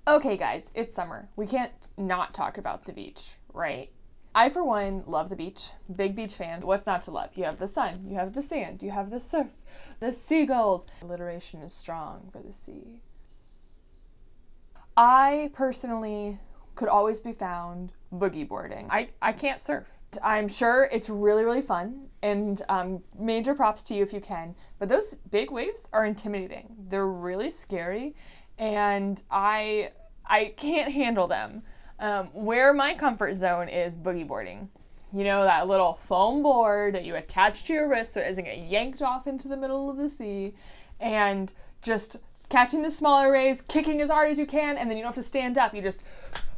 Okay guys, it's summer. We can't not talk about the beach, right? I, for one, love the beach. Big beach fan. What's not to love? You have the sun, you have the sand, you have the surf, the seagulls. Alliteration is strong for the sea. I personally could always be found boogie boarding. I can't surf. I'm sure it's really, really fun, and major props to you if you can, but those big waves are intimidating. They're really scary, and I can't handle them. Where my comfort zone is boogie boarding. You know, that little foam board that you attach to your wrist so it doesn't get yanked off into the middle of the sea, and just catching the smaller waves, kicking as hard as you can, and then you don't have to stand up. You just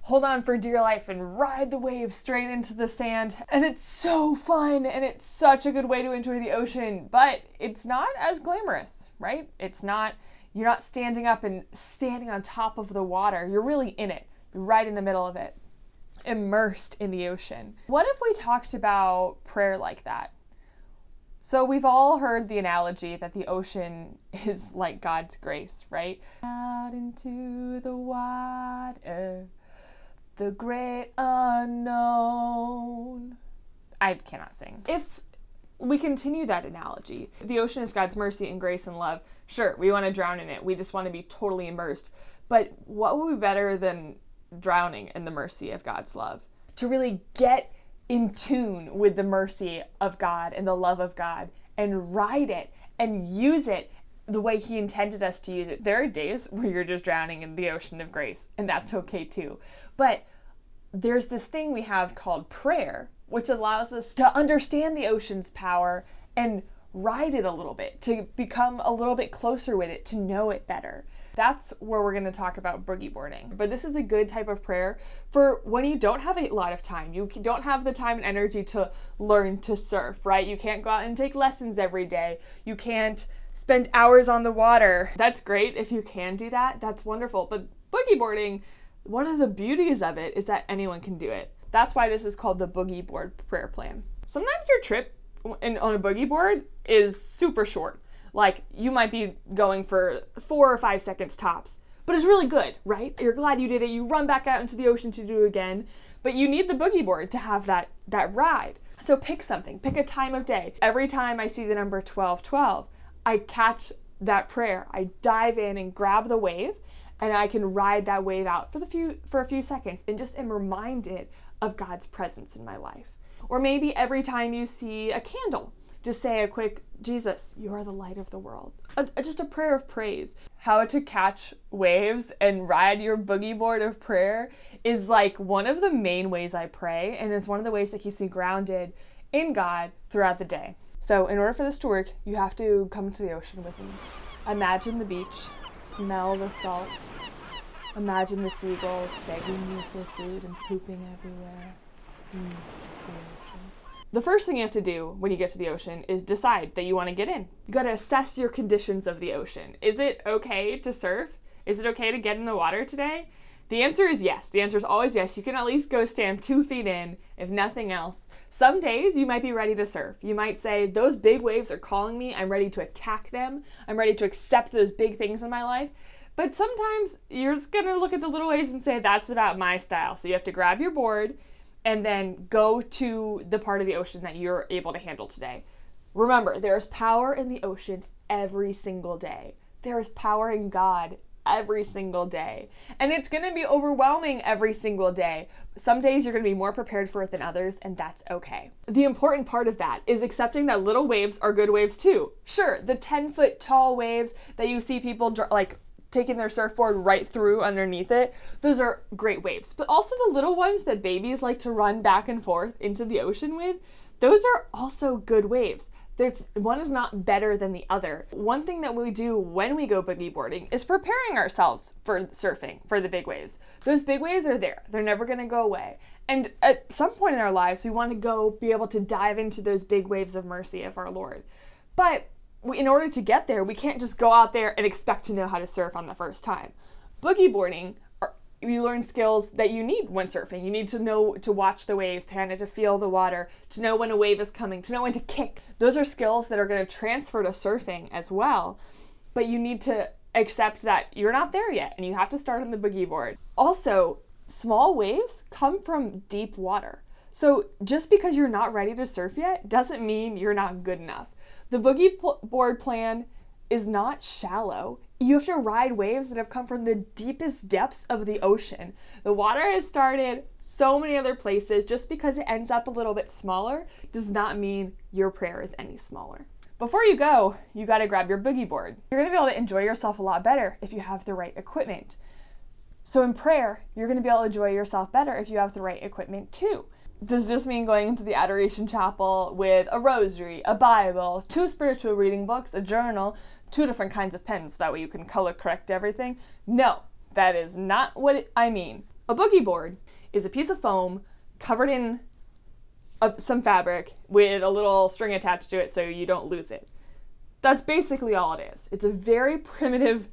hold on for dear life and ride the wave straight into the sand. And it's so fun, and it's such a good way to enjoy the ocean, but it's not as glamorous, right? You're not standing up and standing on top of the water. You're really in it, right in the middle of it, immersed in the ocean. What if we talked about prayer like that? So we've all heard the analogy that the ocean is like God's grace, right? Out into the water, the great unknown. I cannot sing. If we continue that analogy, the ocean is God's mercy and grace and love. Sure, we want to drown in it. We just want to be totally immersed. But what would be better than drowning in the mercy of God's love? To really get in tune with the mercy of God and the love of God and ride it and use it the way He intended us to use it. There are days where you're just drowning in the ocean of grace, and that's okay too. But there's this thing we have called prayer, which allows us to understand the ocean's power and ride it a little bit, to become a little bit closer with it, to know it better. That's where we're going to talk about boogie boarding. But this is a good type of prayer for when you don't have a lot of time. You don't have the time and energy to learn to surf, right? You can't go out and take lessons every day. You can't spend hours on the water. That's great if you can do that. That's wonderful. But boogie boarding, one of the beauties of it is that anyone can do it. That's why this is called the boogie board prayer plan. Sometimes your trip on a boogie board is super short. Like, you might be going for 4 or 5 seconds tops, but it's really good, right? You're glad you did it. You run back out into the ocean to do it again, but you need the boogie board to have that ride. So pick something, pick a time of day. Every time I see the number 1212, I catch that prayer. I dive in and grab the wave, and I can ride that wave out for a few seconds and just am reminded of God's presence in my life. Or maybe every time you see a candle, just say a quick, Jesus, you are the light of the world. Just a prayer of praise. How to catch waves and ride your boogie board of prayer is like one of the main ways I pray, and is one of the ways that keeps me grounded in God throughout the day. So in order for this to work, you have to come to the ocean with me. Imagine the beach, smell the salt. Imagine the seagulls begging you for food and pooping everywhere. The ocean. The first thing you have to do when you get to the ocean is decide that you want to get in. You got to assess your conditions of the ocean. Is it okay to surf? Is it okay to get in the water today? The answer is yes. The answer is always yes. You can at least go stand 2 feet in, if nothing else. Some days you might be ready to surf. You might say, those big waves are calling me. I'm ready to attack them. I'm ready to accept those big things in my life. But sometimes you're just going to look at the little waves and say, that's about my style. So you have to grab your board and then go to the part of the ocean that you're able to handle today. Remember, there is power in the ocean every single day. There is power in God every single day. And it's going to be overwhelming every single day. Some days you're going to be more prepared for it than others, and that's okay. The important part of that is accepting that little waves are good waves too. Sure, the 10-foot tall waves that you see people taking their surfboard right through underneath it, those are great waves. But also the little ones that babies like to run back and forth into the ocean with, those are also good waves. One is not better than the other. One thing that we do when we go boogie boarding is preparing ourselves for surfing, for the big waves. Those big waves are there. They're never going to go away. And at some point in our lives, we want to be able to dive into those big waves of mercy of our Lord. But in order to get there, we can't just go out there and expect to know how to surf on the first time. Boogie boarding, you learn skills that you need when surfing. You need to know to watch the waves, to feel the water, to know when a wave is coming, to know when to kick. Those are skills that are going to transfer to surfing as well, but you need to accept that you're not there yet and you have to start on the boogie board. Also, small waves come from deep water. So just because you're not ready to surf yet doesn't mean you're not good enough. The boogie board plan is not shallow. You have to ride waves that have come from the deepest depths of the ocean. The water has started so many other places. Just because it ends up a little bit smaller does not mean your prayer is any smaller. Before you go, you got to grab your boogie board. You're going to be able to enjoy yourself a lot better if you have the right equipment. So in prayer, you're going to be able to enjoy yourself better if you have the right equipment too. Does this mean going into the Adoration Chapel with a rosary, a Bible, 2 spiritual reading books, a journal, 2 different kinds of pens so that way you can color correct everything? No, that is not what I mean. A boogie board is a piece of foam covered in some fabric with a little string attached to it so you don't lose it. That's basically all it is. It's a very primitive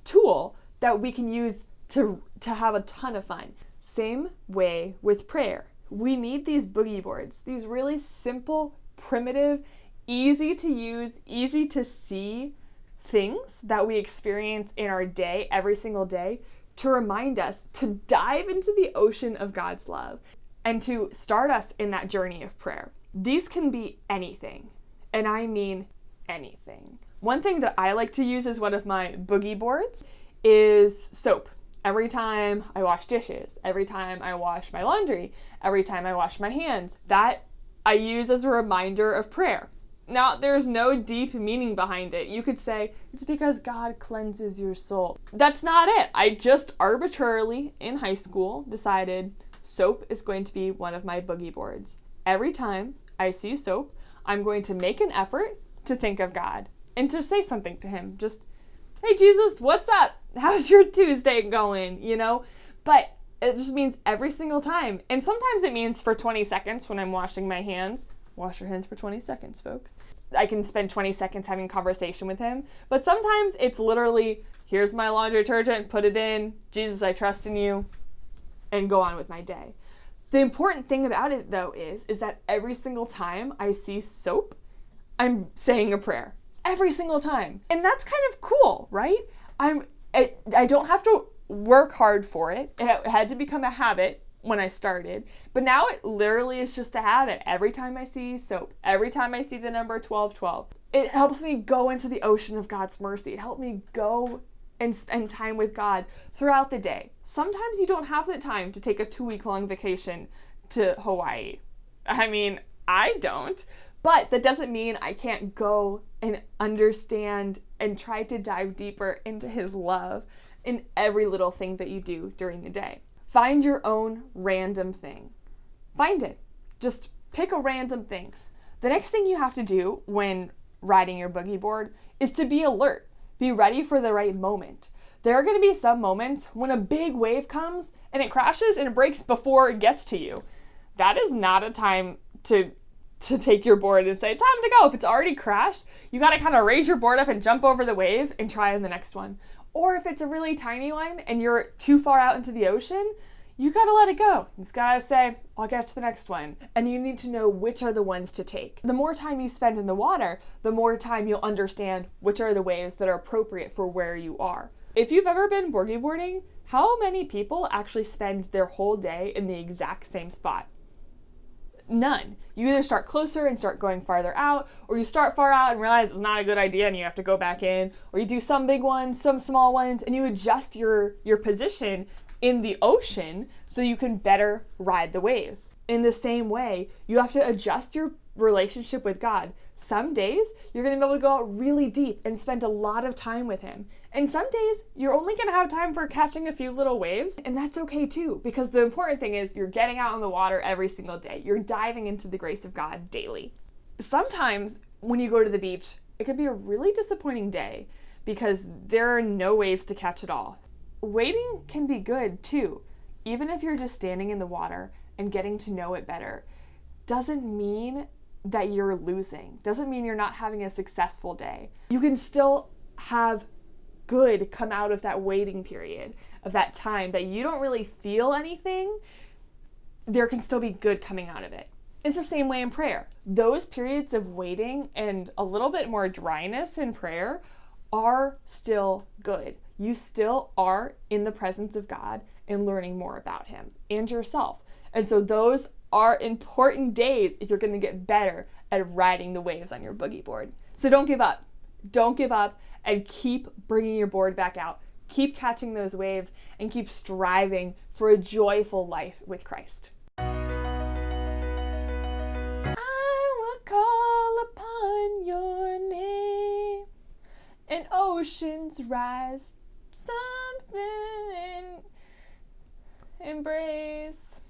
tool that we can use to have a ton of fun. Same way with prayer. We need these boogie boards, these really simple, primitive, easy to use, easy to see things that we experience in our day, every single day, to remind us to dive into the ocean of God's love and to start us in that journey of prayer. These can be anything, and I mean anything. One thing that I like to use as one of my boogie boards is soap. Every time I wash dishes, every time I wash my laundry, every time I wash my hands, that I use as a reminder of prayer. Now, there's no deep meaning behind it. You could say, it's because God cleanses your soul. That's not it. I just arbitrarily, in high school, decided soap is going to be one of my boogie boards. Every time I see soap, I'm going to make an effort to think of God and to say something to him. Just, hey, Jesus, what's up? How's your Tuesday going? But it just means every single time. And sometimes it means for 20 seconds when I'm washing my hands. Wash your hands for 20 seconds, folks. I can spend 20 seconds having a conversation with him. But sometimes it's literally, here's my laundry detergent, put it in. Jesus, I trust in you. And go on with my day. The important thing about it, though, is that every single time I see soap, I'm saying a prayer. Every single time. And that's kind of cool, right? I don't have to work hard for it. It had to become a habit when I started. But now it literally is just a habit. Every time I see soap, every time I see the number 1212, it helps me go into the ocean of God's mercy. It helped me go and spend time with God throughout the day. Sometimes you don't have the time to take a 2-week-long vacation to Hawaii. I mean, I don't. But that doesn't mean I can't go and understand and try to dive deeper into his love in every little thing that you do during the day. Find your own random thing. Find it. Just pick a random thing. The next thing you have to do when riding your boogie board is to be alert. Be ready for the right moment. There are going to be some moments when a big wave comes and it crashes and it breaks before it gets to you. That is not a time to take your board and say, time to go. If it's already crashed, you got to kind of raise your board up and jump over the wave and try on the next one. Or if it's a really tiny one and you're too far out into the ocean, you got to let it go. You just got to say, I'll get to the next one. And you need to know which are the ones to take. The more time you spend in the water, the more time you'll understand which are the waves that are appropriate for where you are. If you've ever been boogie boarding, how many people actually spend their whole day in the exact same spot? None. You either start closer and start going farther out, or you start far out and realize it's not a good idea and you have to go back in, or you do some big ones, some small ones, and you adjust your position in the ocean so you can better ride the waves. In the same way, you have to adjust your relationship with God. Some days you're going to be able to go out really deep and spend a lot of time with him. And some days you're only going to have time for catching a few little waves, and that's okay too, because the important thing is you're getting out on the water every single day. You're diving into the grace of God daily. Sometimes when you go to the beach, it could be a really disappointing day because there are no waves to catch at all. Waiting can be good too. Even if you're just standing in the water and getting to know it better, doesn't mean that you're losing. Doesn't mean you're not having a successful day. You can still have good come out of that waiting period, of that time that you don't really feel anything. There can still be good coming out of it. It's the same way in prayer. Those periods of waiting and a little bit more dryness in prayer are still good. You still are in the presence of God and learning more about him and yourself. And so those are important days if you're going to get better at riding the waves on your boogie board. So don't give up. Don't give up, and keep bringing your board back out. Keep catching those waves and keep striving for a joyful life with Christ. I will call upon your name, and oceans rise, something in embrace.